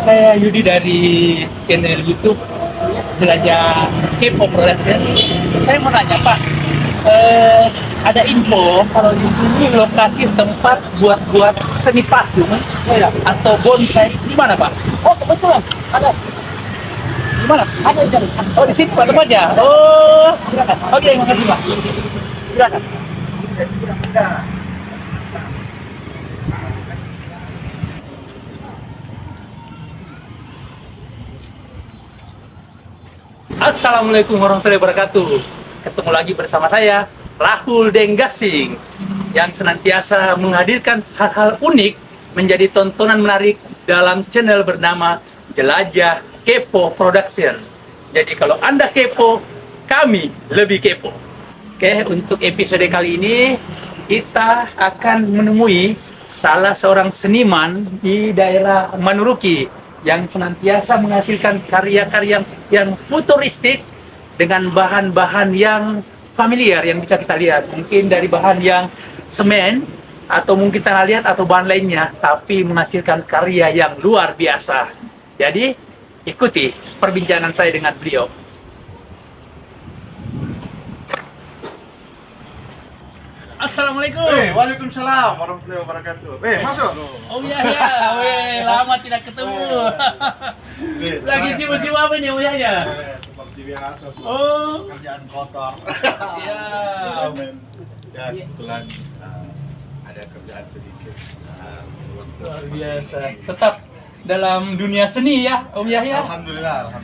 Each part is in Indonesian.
Saya Yudi dari channel YouTube Jelajah K-pop Production. Saya mau nanya Pak, ada info kalau di sini lokasi tempat buat seni patung atau bonsai di mana Pak? Oh kebetulan ada. Di mana? Ada di sini. Oh di sini Pak tempatnya. Oh, silakan. Oke, makasih Pak. Silakan. Assalamualaikum warahmatullahi wabarakatuh. Ketemu lagi bersama saya, Rahul Denggasing, yang senantiasa menghadirkan hal-hal unik menjadi tontonan menarik dalam channel bernama Jelajah Kepo Production. Jadi kalau Anda kepo, kami lebih kepo. Oke, untuk episode kali ini kita akan menemui salah seorang seniman di daerah Manuruki yang senantiasa menghasilkan karya-karya yang futuristik dengan bahan-bahan yang familiar yang bisa kita lihat. Mungkin dari bahan yang semen atau mungkin tanah liat atau bahan lainnya, tapi menghasilkan karya yang luar biasa. Jadi ikuti perbincangan saya dengan beliau. Assalamualaikum. Waalaikumsalam warahmatullahi wabarakatuh. Masuk. Oh iya ya, lama tidak ketemu. Lagi sibuk-sibuk apa nih, Om ya? Seperti biasa. Oh, Kerjaan kotor. siap. Dan kebetulan ada kerjaan sedikit. Luar biasa. Tetap dalam dunia seni ya, Om Yahya. Alhamdulillah.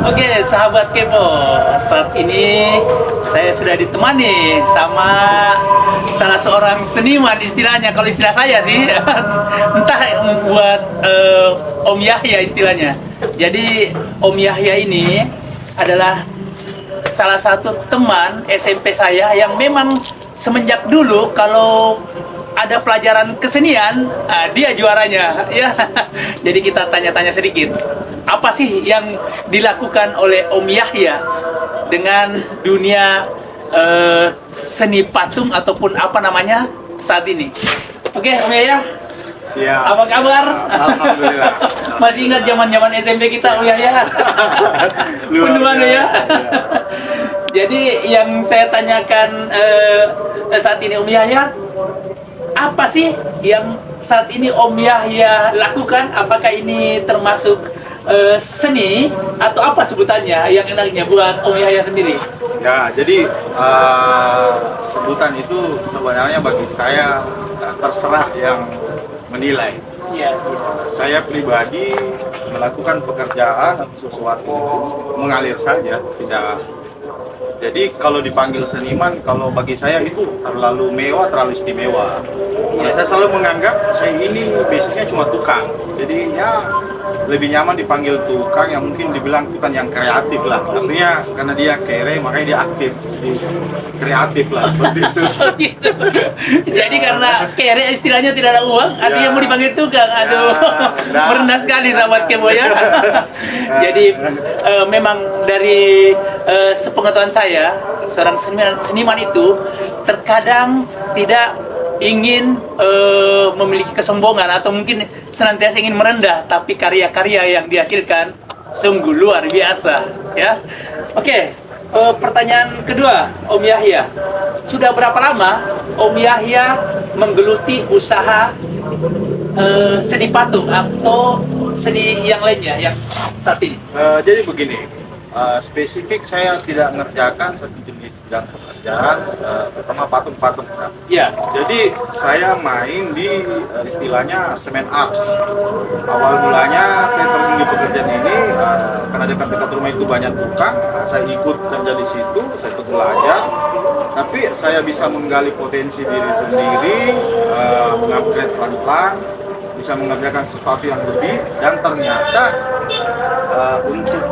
Oke, sahabat Kepo, saat ini saya sudah ditemani sama salah seorang seniman istilahnya, kalau istilah saya sih, entah buat Om Yahya istilahnya. Jadi Om Yahya ini adalah salah satu teman SMP saya yang memang semenjak dulu kalau ada pelajaran kesenian, dia juaranya ya. Jadi kita tanya-tanya sedikit. Apa sih yang dilakukan oleh Om Yahya dengan dunia seni patung ataupun apa namanya saat ini? Oke, Om Yahya. Siap. Apa kabar? Alhamdulillah. Masih ingat zaman-zaman SMP kita, Om Yahya? Penuh ya. Jadi yang saya tanyakan saat ini Om Yahya, apa sih yang saat ini Om Yahya lakukan? Apakah ini termasuk seni atau apa sebutannya yang enaknya buat Om Yahya sendiri? Ya, jadi sebutan itu sebenarnya bagi saya terserah yang menilai. Iya. Saya pribadi melakukan pekerjaan atau sesuatu itu mengalir saja, tidak. Jadi kalau dipanggil seniman, kalau bagi saya itu terlalu mewah, terlalu istimewa. Ya, saya selalu menganggap saya ini basicnya cuma tukang. Jadi ya lebih nyaman dipanggil tukang yang mungkin dibilang tukang yang kreatif lah. Artinya karena dia kere, makanya dia aktif. Jadi kreatif lah, seperti itu. Gitu. Jadi karena kere istilahnya tidak ada uang, artinya mau dipanggil tukang. Aduh, nah. merendah sekali sahabat Kebo ya. Jadi memang dari sepengetahuan saya, seorang seniman itu terkadang tidak ingin memiliki kesombongan atau mungkin senantiasa ingin merendah, tapi karya-karya yang dihasilkan sungguh luar biasa ya. Oke, pertanyaan kedua Om Yahya, sudah berapa lama Om Yahya menggeluti usaha seni patung atau seni yang lainnya yang saat ini? Jadi begini, spesifik saya tidak mengerjakan satu jenis bidang pekerjaan, terutama patung-patung. Ya. Jadi saya main di istilahnya semen art. Awal mulanya saya terjun di pekerjaan ini karena dekat-dekat rumah itu banyak tukang, saya ikut kerja di situ, saya ikut belajar. Tapi saya bisa menggali potensi diri sendiri, mengupgrade pelan-pelan, bisa mengerjakan sesuatu yang lebih, dan ternyata untuk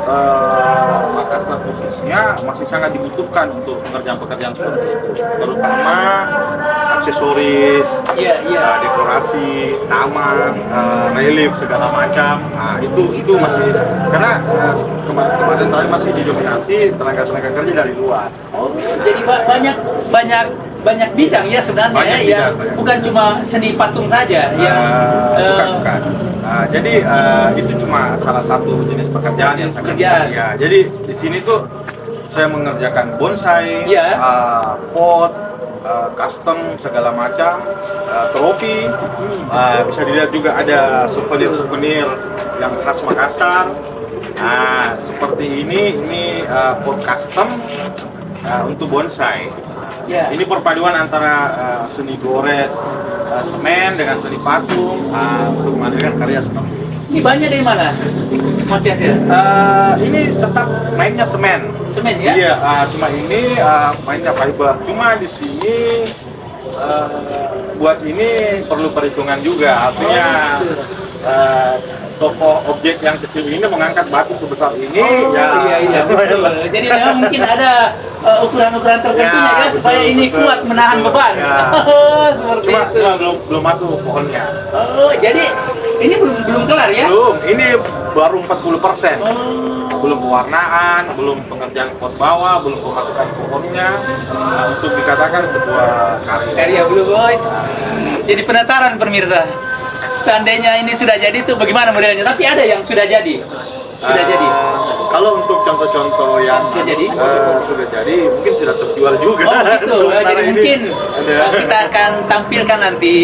Makassar khususnya masih sangat dibutuhkan untuk pekerjaan-pekerjaan seperti itu, terutama aksesoris, dekorasi, taman, relief segala macam. Nah, itu masih karena kemarin terakhir masih didominasi tenaga kerja dari luar. Oh, jadi banyak bidang ya sebenarnya Banyak ya, bidang. bukan cuma seni patung saja ya. Bukan. Jadi itu cuma salah satu jenis pekerjaan yang sangat pekerjaan. ya. Jadi di sini tuh saya mengerjakan bonsai, Iya. pot, custom segala macam, trofi. Bisa dilihat juga ada souvenir-souvenir yang khas Makassar. Nah, seperti ini pot custom untuk bonsai. Ya. Ini perpaduan antara seni gores, semen dengan seni patung untuk menghadirkan karya seperti ini. Ini banyak dari mana, Mas Yasir? Ini tetap mainnya semen. Semen ya? Iya, cuma ini mainnya fiber. Cuma di sini buat ini perlu perhitungan juga. Artinya toko objek yang kecil ini mengangkat batu sebesar ini, Iya, betul. Jadi memang mungkin ada ukuran-ukuran tertentunya ya, supaya ini betul, kuat menahan betul. beban. Ya. Seperti Cuma itu. belum masuk pohonnya. Oh, jadi ini belum kelar ya? Belum, ini baru 40%. Oh. Belum pewarnaan, belum pengerjaan pot bawah, belum pemasukan pohonnya untuk dikatakan sebuah karya. Karya Blue Boy. Jadi penasaran pemirsa. Seandainya ini sudah jadi tuh bagaimana modelnya? Tapi ada yang sudah jadi. Sudah jadi. Kalau untuk contoh-contoh yang Sudah jadi? sudah jadi, mungkin sudah terjual juga. Oh gitu. Sementara Jadi ini mungkin ada. kita akan tampilkan nanti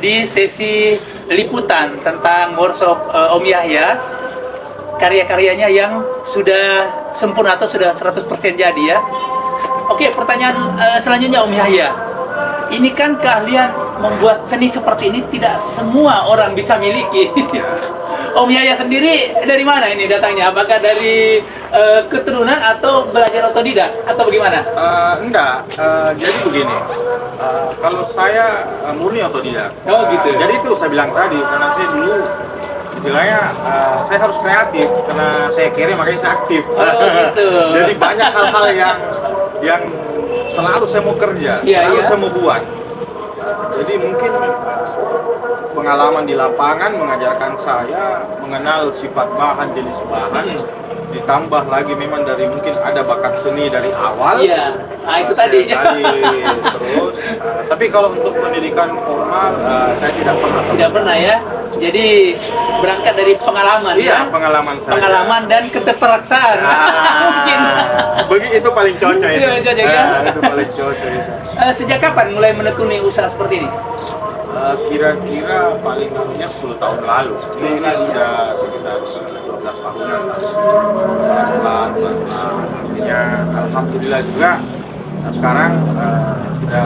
di sesi liputan tentang workshop Om Yahya, karya-karyanya yang sudah sempurna atau sudah 100% jadi ya. Oke, pertanyaan selanjutnya Om Yahya. Ini kan keahlian membuat seni seperti ini tidak semua orang bisa miliki. Om Yahya sendiri dari mana ini datangnya? Apakah dari keturunan atau belajar otodidak atau bagaimana? Enggak, jadi begini. Kalau saya murni otodidak. Oh, gitu. Jadi itu saya bilang tadi, karena saya dulu istilahnya saya harus kreatif karena saya kere makanya saya aktif. Oh, gitu. Jadi banyak hal-hal yang selalu saya mau kerja, Iya, selalu iya. saya mau buat. Jadi mungkin pengalaman di lapangan mengajarkan saya mengenal sifat bahan, jenis bahan, ditambah lagi memang dari mungkin ada bakat seni dari awal. Iya, nah itu Saya tadi. terus. Tapi kalau untuk pendidikan formal saya tidak pernah. Tidak pernah ya. Jadi berangkat dari pengalaman Iya, ya. pengalaman saya. Pengalaman dan keterpaksaan. Mungkin. Begitu itu paling cocok itu. Itu cocok, ya? Itu paling cocok itu. Sejak kapan mulai menekuni usaha seperti ini? Kira-kira paling lalunya 10 tahun lalu. Ini sudah sekitar 12 tahunan. Pelan-pelan. Artinya alhamdulillah juga sekarang sudah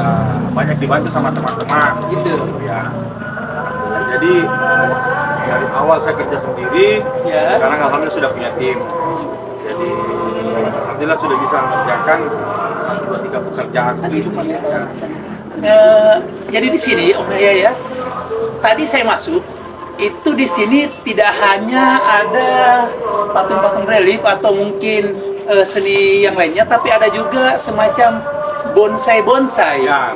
banyak dibantu sama teman-teman. Gitu. Ya. Jadi dari awal saya kerja sendiri, Ya. sekarang alhamdulillah sudah punya tim. Jadi alhamdulillah sudah bisa mengerjakan 1, 2, 3 pekerjaan. Jadi di sini Om Yahya ya. Tadi saya masuk itu di sini tidak hanya ada patung-patung relief atau mungkin seni yang lainnya, tapi ada juga semacam bonsai-bonsai Ya,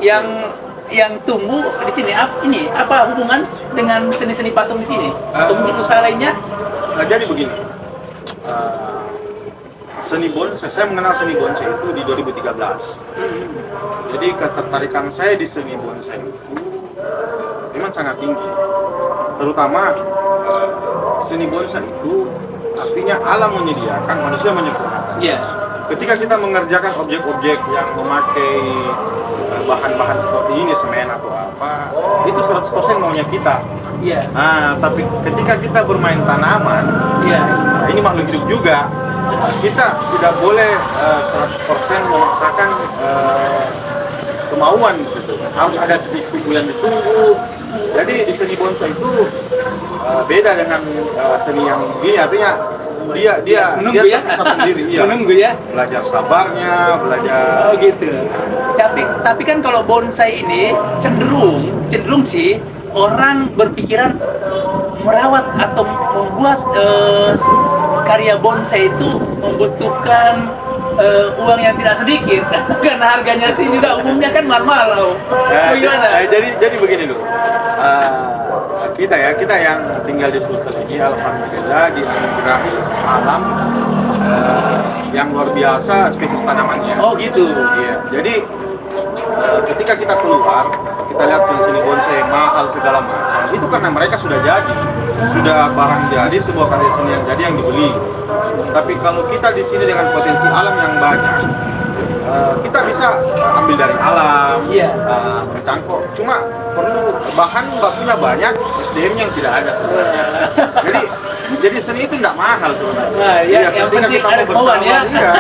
yang tumbuh di sini. Ini apa hubungan dengan seni-seni patung di sini? Atau mungkin usaha lainnya? Jadi begini, seni bonsai, saya mengenal seni bonsai itu di 2013. Jadi ketertarikan saya di seni bonsai itu memang sangat tinggi. Terutama seni bonsai itu artinya alam menyediakan, manusia menyempurnakan. Iya. Ketika kita mengerjakan objek-objek yang memakai bahan-bahan seperti ini, semen atau apa, itu 100% maunya kita. Iya. Nah, tapi ketika kita bermain tanaman, Iya. ini makhluk hidup juga, kita tidak boleh 100% memaksakan kemauan gitu. Harus ada titik yang ditunggu. Jadi di seni bonsai itu beda dengan seni yang gini, artinya dia Menunggu dia ya. terpisah sendiri, iya. Menunggu ya. Belajar sabarnya, belajar. Oh gitu. Tapi kan kalau bonsai ini cenderung sih orang berpikiran merawat atau membuat karya bonsai itu membutuhkan uang yang tidak sedikit karena harganya sih juga umumnya kan mahal-mahal. Bagaimana? Jadi begini loh. Kita yang tinggal di Sulsel ini alhamdulillah dianugerahi alam yang luar biasa spesies tanamannya. Oh gitu. Iya. Jadi ketika kita keluar, kita lihat seni bonsai mahal segala macam. Itu karena mereka sudah jadi. sudah barang jadi, sebuah karya seni yang jadi yang dibeli. Tapi kalau kita di sini dengan potensi alam yang banyak, kita bisa ambil dari alam, Iya. mencangkok. Cuma perlu bahan bakunya banyak, SDM yang tidak ada sebenarnya. jadi seni itu tidak mahal sebenarnya. Nah, Iya, yang ketika penting kita ada mau kemauan ya. bersabar, iya,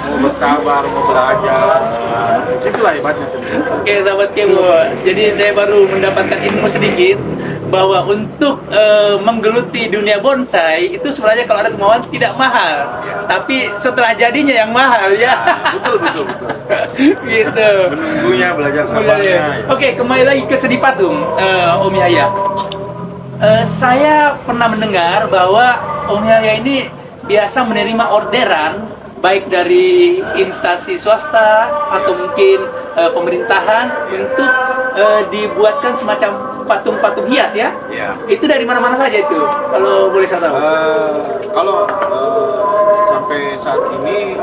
mau bersabar, mau belajar, disitulah hebatnya seni. Oke, sahabat Kemo. Jadi saya baru mendapatkan ilmu sedikit bahwa untuk menggeluti dunia bonsai itu sebenarnya kalau ada kemauan tidak mahal, tapi setelah jadinya yang mahal ya. Betul. Gitu. Menunggunya, belajar sabarnya. Oke, kembali lagi ke seni patung, Om Yahya. Saya pernah mendengar bahwa Om Yahya ini biasa menerima orderan baik dari instansi swasta atau mungkin pemerintahan untuk dibuatkan semacam patung-patung hias ya. Iya. Itu dari mana-mana saja itu, kalau boleh saya tahu. Kalau sampai saat ini,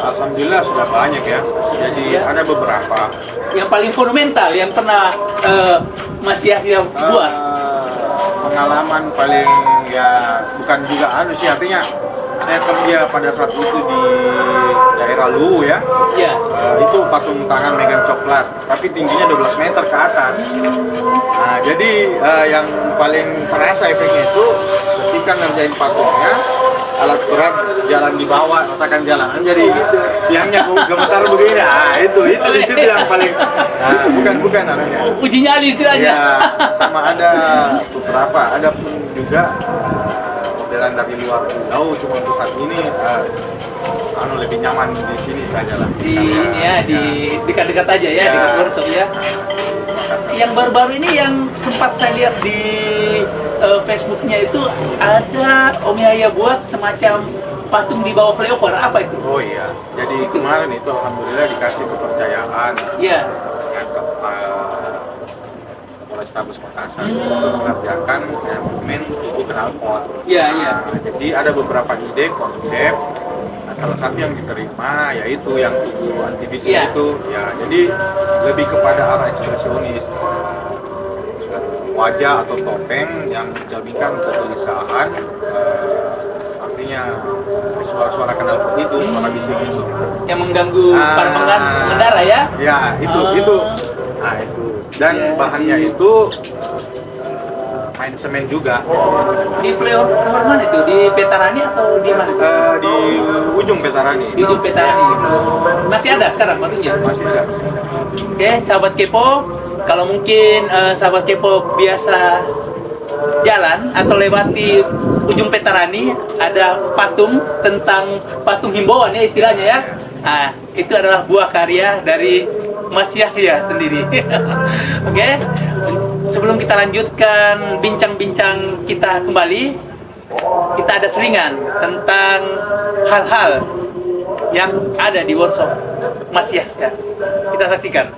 alhamdulillah sudah banyak ya. Jadi ada beberapa. Yang paling monumental yang pernah Mas Yahya buat. Pengalaman paling ya bukan juga sih, artinya saya kerja pada saat itu di daerah Luwu ya. Ya. Itu patung tangan Megan coklat, tapi tingginya 12 meter ke atas. Nah, jadi yang paling terasa efeknya itu ketika ngerjain patungnya, alat berat jalan di bawah, ratakan jalanan, jadi tiangnya gemetar begini. Itu di situ yang paling bukan namanya. Uji nyali istilahnya. Ya, sama ada beberapa, ada pun juga modelan dari luar pulau, cuma untuk saat ini lebih nyaman di sini saja lah. Di dekat-dekat aja ya, Ya. dekat workshop ya. Yang baru-baru ini yang sempat saya lihat di Facebooknya itu ada Om Yahya buat semacam patung di bawah flyover, apa itu? Oh iya, jadi kemarin itu alhamdulillah dikasih kepercayaan Iya. dengan Polrestabes Makassar untuk mengerjakan monumen Ibu Knalpot. Iya. Jadi ada beberapa ide konsep. Nah, salah satu yang diterima yaitu yang Ibu anti-bis Iya. itu. Ya, jadi lebih kepada arah ekspresionis. Wajah atau topeng yang mencerminkan kegelisahan, artinya suara-suara knalpot itu, suara bising itu. Yang mengganggu para pengendara ya. Ya, itu. Nah, itu. Dan bahannya itu main semen juga. Di flyover mana itu? Di Petarani atau di mana? Di ujung Petarani. Di ujung Petarani. Masih ada sekarang patungnya? Masih ada. Oke, sahabat Kepo, kalau mungkin sahabat Kepo biasa jalan atau lewati ujung Petarani, ada patung tentang patung himbauan ya istilahnya ya. Nah, itu adalah buah karya dari Mas Yahya sendiri. Oke, sebelum kita lanjutkan bincang-bincang kita kembali, kita ada selingan tentang hal-hal yang ada di workshop Mas Yahya. Kita saksikan.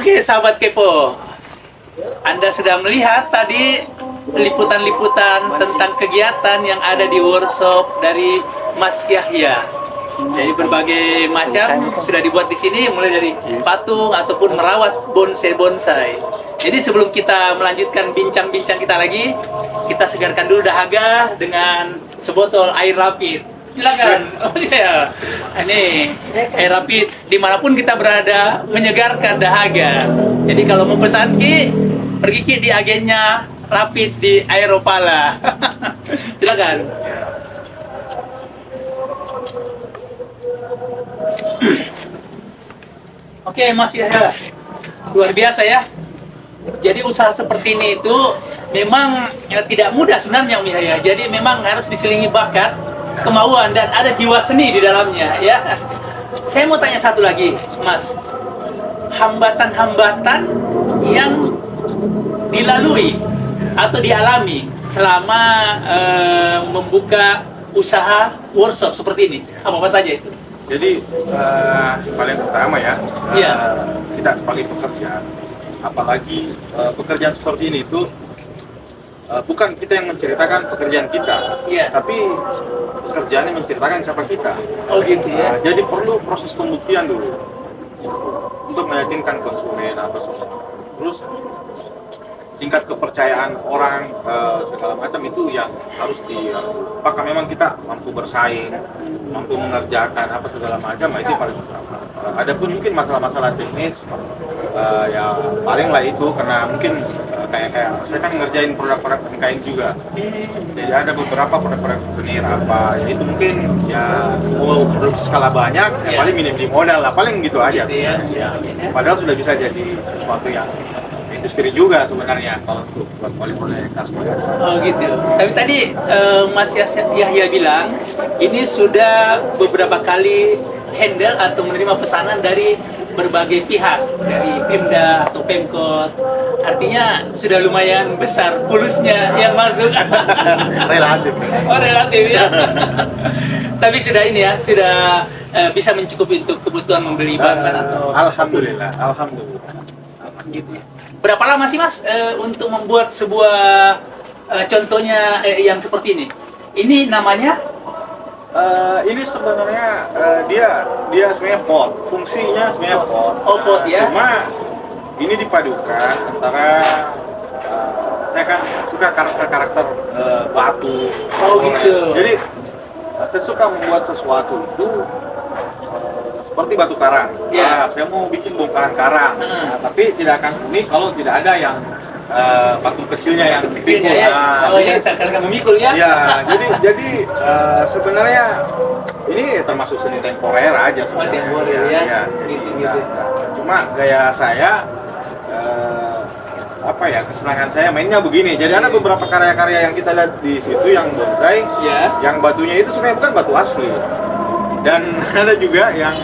Oke, sahabat Kepo, Anda sudah melihat tadi liputan-liputan tentang kegiatan yang ada di workshop dari Mas Yahya. Jadi berbagai macam sudah dibuat di sini, mulai dari patung ataupun merawat bonsai-bonsai. Jadi sebelum kita melanjutkan bincang-bincang kita lagi, kita segarkan dulu dahaga dengan sebotol air rapid. Silakan. Oh iya. Ini air rapid dimanapun kita berada menyegarkan dahaga. Jadi kalau mau pesan Ki, pergi Ki di agennya rapid di Aeropala. Silakan. Oke, Mas Yahya, luar biasa ya. Jadi usaha seperti ini itu memang tidak mudah sebenarnya, Om Yahya. Jadi memang harus diselingi bakat, kemauan, dan ada jiwa seni di dalamnya ya. Saya mau tanya satu lagi, Mas. Hambatan-hambatan yang dilalui atau dialami selama membuka usaha workshop seperti ini, apa saja itu? Jadi paling pertama ya, Iya. kita sebagai pekerja, apalagi pekerjaan seperti ini itu bukan kita yang menceritakan pekerjaan kita, Iya. tapi pekerjaan yang menceritakan siapa kita. Oh gitu ya. Jadi perlu proses pembuktian dulu untuk meyakinkan konsumen apa semua. Terus tingkat kepercayaan orang segala macam itu yang harus apakah memang kita mampu bersaing, mampu mengerjakan apa segala macam, itu paling utama. Adapun mungkin masalah-masalah teknis ya palinglah itu karena mungkin kayak saya kan ngerjain produk-produk kain juga. Jadi ada beberapa produk-produk souvenir apa ya itu mungkin ya mau produksi skala banyak ya paling minim modal lah, paling gitu aja. Gitu ya. Ya. Padahal sudah bisa jadi sesuatu yang industri juga sebenarnya kalau untuk oleh kas-kas. Oh gitu. Tapi tadi Mas Yahya bilang ini sudah beberapa kali handle atau menerima pesanan dari berbagai pihak, dari Pemda atau Pemkot. Artinya sudah lumayan besar pulusnya yang masuk. Relatif. Oh relatif ya. Tapi sudah ini ya, sudah bisa mencukupi untuk kebutuhan membeli bahan atau. Alhamdulillah, alhamdulillah. Gitu ya. Berapa lama sih Mas untuk membuat sebuah contohnya yang seperti ini? Ini namanya? Ini sebenarnya dia sebenarnya pot, fungsinya sebenarnya pot. Oh pot ya. Cuma ini dipadukan antara saya kan suka karakter-karakter batu. Oh gitu. Jadi saya suka membuat sesuatu itu seperti batu karang. Ya. Saya mau bikin bongkahan karang, tapi tidak akan unik kalau tidak ada yang batu kecilnya yang Kecilnya ya. Oh yang seakan-akan memikul ya. Ya, jadi sebenarnya ini termasuk seni temporer aja sebenarnya. Temporer ya. Ya, Gitu. cuma gaya saya apa ya, kesenangan saya mainnya begini. Jadi ada beberapa karya-karya yang kita lihat di situ yang bonsai, Ya. yang batunya itu sebenarnya bukan batu asli. Dan ada juga yang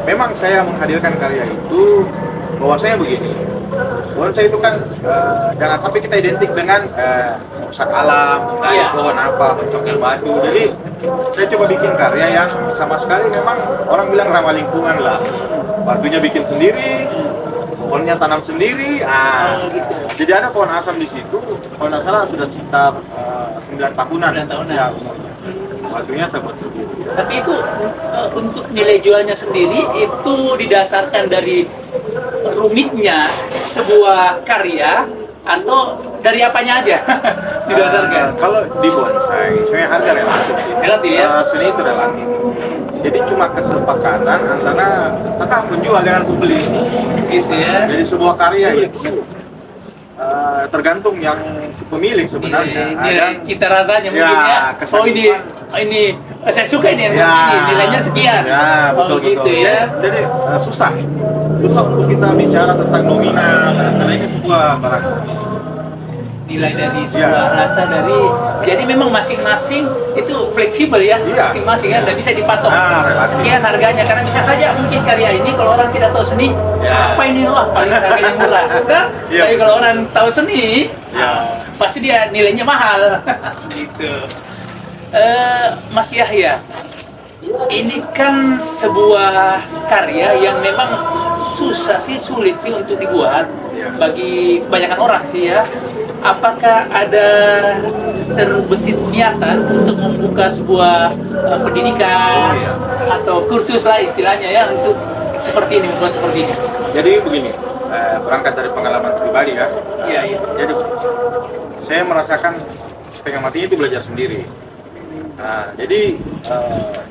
memang saya menghadirkan karya itu bahwasanya begini. Bonsai itu kan jangan sampai kita identik dengan merusak alam, pohon apa, mencongkel batu. Jadi saya coba bikin karya yang sama sekali memang orang bilang ramah lingkungan lah. Batunya bikin sendiri, pohonnya tanam sendiri. Jadi ada pohon asam di situ. Kalau nggak salah sudah sekitar 9 tahunan. 9 tahunan. Ya, batunya saya buat sendiri. Tapi itu untuk nilai jualnya sendiri itu didasarkan dari rumitnya sebuah karya atau dari apanya aja didasarkan? Kalau di bonsai, sebenarnya harga relatif sih. Relatif ya? Seni itu relatif. Jadi cuma kesepakatan antara tetap penjual dengan pembeli. Gitu ya. Jadi sebuah karya itu tergantung yang si pemilik sebenarnya. Nilai cita rasanya ya, mungkin ya. Oh ini saya suka ini yang seperti ini, nilainya sekian. Ya, betul, gitu betul. ya. Jadi susah untuk kita bicara tentang nominal karena ini sebuah barang seni. Nilai dari sebuah rasa dari, jadi memang masing-masing itu fleksibel ya, masing-masing kan tidak bisa dipatok sekian harganya, karena bisa saja mungkin karya ini kalau orang tidak tahu seni apa ini, wah paling harganya murah kan? Tapi kalau orang tahu seni pasti dia nilainya mahal. Gitu. Mas Yahya, ini kan sebuah karya yang memang sulit sih untuk dibuat bagi kebanyakan orang sih ya. Apakah ada terbesit niatan untuk membuka sebuah pendidikan atau kursus lah istilahnya ya untuk seperti ini, membuat seperti ini? Jadi begini, berangkat dari pengalaman pribadi ya. Iya. Jadi saya merasakan setengah mati itu belajar sendiri. Nah, jadi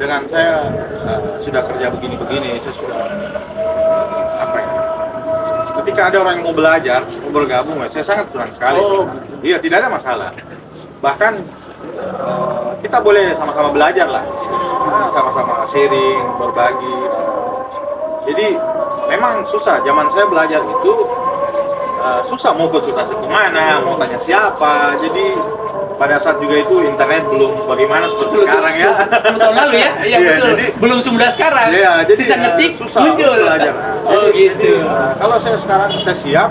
dengan saya sudah kerja begini-begini, saya sudah apa ya? Ketika ada orang yang mau belajar, mau bergabung, saya sangat senang sekali. Iya, tidak ada masalah. Bahkan kita boleh sama-sama belajar lah, sama-sama sharing, berbagi. Jadi memang susah. Zaman saya belajar itu susah, mau konsultasi kemana, mau tanya siapa. Jadi pada saat juga itu internet belum bagaimana seperti sekarang ya. 10 tahun lalu ya, iya betul. Jadi, belum semudah sekarang. Iya, jadi Bisa ngetik, susah muncul. belajar. Oh gitu. Kalau saya sekarang saya siap,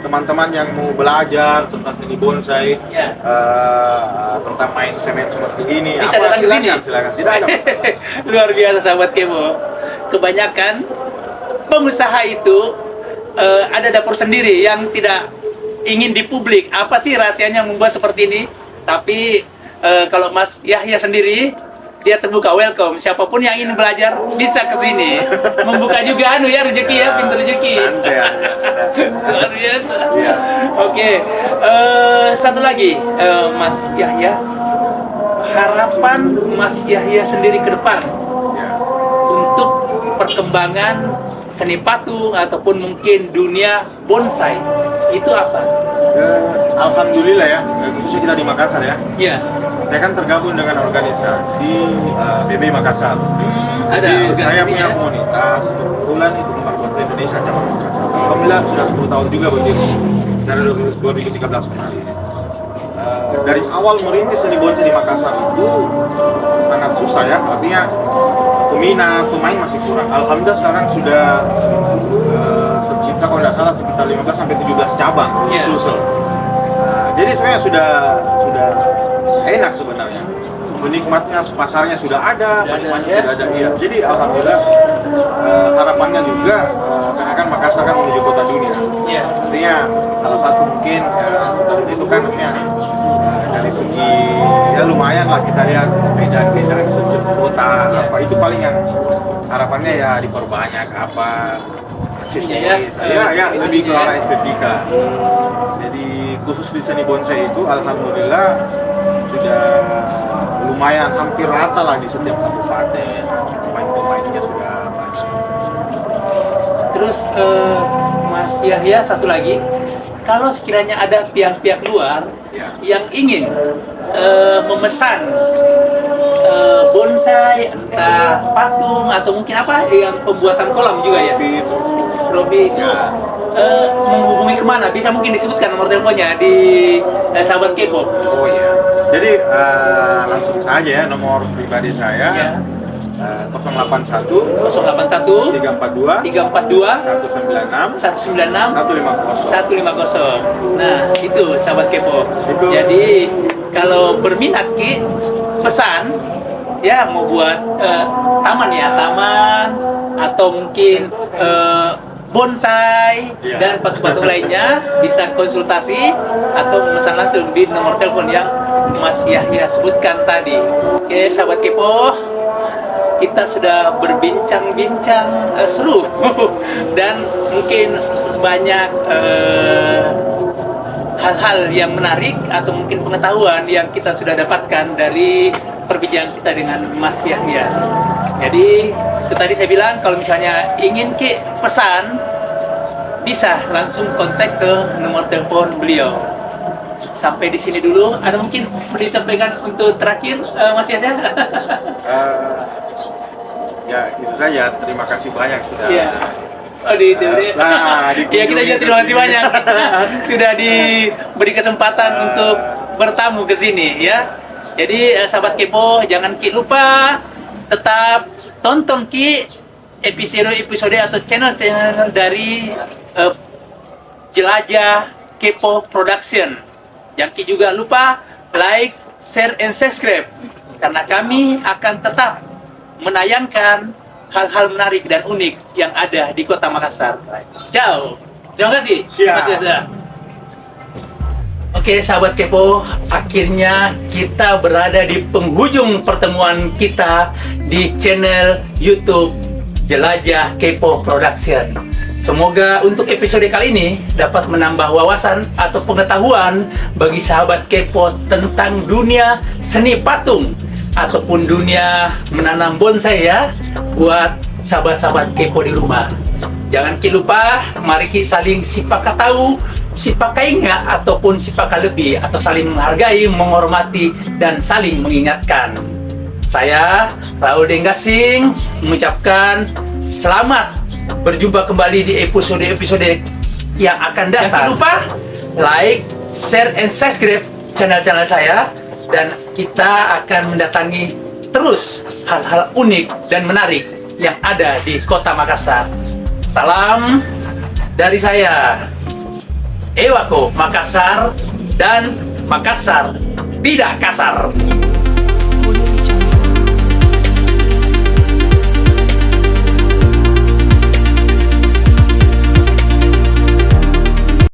teman-teman yang mau belajar tentang seni bonsai, tentang main semen seperti ini, Bisa datang ke sini. Silakan. Tidak ada masalah. Luar biasa sahabat Kemo. Kebanyakan pengusaha itu ada dapur sendiri yang tidak ingin dipublik. Apa sih rahasianya membuat seperti ini? Tapi kalau Mas Yahya sendiri, dia terbuka, welcome. Siapapun yang ingin belajar bisa ke sini. Membuka juga rezeki ya, pintu rezeki. Santai ya. Luar biasa. Iya. Oke, satu lagi Mas Yahya, harapan Mas Yahya sendiri ke depan Ya. untuk perkembangan seni patung ataupun mungkin dunia bonsai itu apa? Alhamdulillah ya, khususnya kita di Makassar ya. Ya, Saya kan tergabung dengan organisasi BB Makassar. ada Jadi saya organisasinya. punya komunitas, kebetulan itu Kembar Kota Indonesia cabang Makassar. Alhamdulillah sudah 10 tahun juga berdiri dari 2013 kemarin. Dari awal merintis seni bonsai di Makassar itu sangat susah ya, artinya peminat, pemain masih kurang. Alhamdulillah sekarang sudah tercipta kalau tidak salah sekitar 15 sampai 17 cabang Iya. Sulsel. Jadi sebenarnya sudah enak sebenarnya. Penikmatnya, pasarnya sudah ada, penikmatnya ya. sudah ada. Iya. Jadi alhamdulillah harapannya juga karena kan Makassar kan menuju kota dunia. Ya, Artinya salah satu mungkin itu kan ya, dari segi ya lumayan lah kita lihat medan-medan sudut kota apa itu paling yang harapannya ya diperbanyak apa aksesoris ya lebih ke arah estetika. Jadi khusus di seni bonsai itu alhamdulillah sudah lumayan hampir rata lah di setiap kabupaten, pemain-pemainnya sudah banyak. terus Mas Yahya satu lagi, kalau sekiranya ada pihak-pihak luar Ya. yang ingin memesan bonsai, entah patung atau mungkin apa yang pembuatan kolam juga ya, Itu Robi itu Ya. menghubungi kemana? Bisa mungkin disebutkan nomor teleponnya di sahabat K-pop. oh iya. Jadi langsung saja ya nomor pribadi saya. Ya. 081 081 342 342 196 196 150. 150. Nah, itu sahabat Kepo. Itu. Jadi kalau berminat Ki, pesan ya mau buat taman ya, taman atau mungkin bonsai Iya. dan patung-patung lainnya bisa konsultasi atau memesan langsung di nomor telepon yang Mas Yahya sebutkan tadi. Oke, sahabat Kepo, kita sudah berbincang-bincang seru dan mungkin banyak hal-hal yang menarik atau mungkin pengetahuan yang kita sudah dapatkan dari perbincangan kita dengan Mas Yahya. Jadi itu tadi saya bilang kalau misalnya ingin Ki pesan bisa langsung kontak ke nomor telepon beliau. Sampai di sini dulu. Ada mungkin boleh disampaikan untuk terakhir Mas Yahya? Ya itu saja. Terima kasih banyak sudah. Iya. Oh, ya kita juga terima kasih banyak sudah diberi kesempatan untuk bertamu ke sini ya. Jadi sahabat Kepo, jangan Ki lupa tetap tonton Ki episode atau channel dari Jelajah Kepo Production. Jangan Ki juga lupa like, share, and subscribe karena kami akan tetap menayangkan hal-hal menarik dan unik yang ada di Kota Makassar. Ciao. Terima kasih. Siap. Mas Yasa. Oke, sahabat Kepo, akhirnya kita berada di penghujung pertemuan kita di channel YouTube Jelajah Kepo Production. Semoga untuk episode kali ini dapat menambah wawasan atau pengetahuan bagi sahabat Kepo tentang dunia seni patung ataupun dunia menanam bonsai ya, buat sahabat-sahabat Kepo di rumah. Jangan lupa, mari kita saling sipaka tahu, sipaka ingat, ataupun sipaka lebih, atau saling menghargai, menghormati, dan saling mengingatkan. Saya, Raul Denggasing, mengucapkan selamat berjumpa kembali di episode-episode yang akan datang. Jangan lupa, like, share, and subscribe channel-channel saya, dan kita akan mendatangi terus hal-hal unik dan menarik yang ada di Kota Makassar. Salam dari saya, Ewako Makassar, dan Makassar tidak kasar.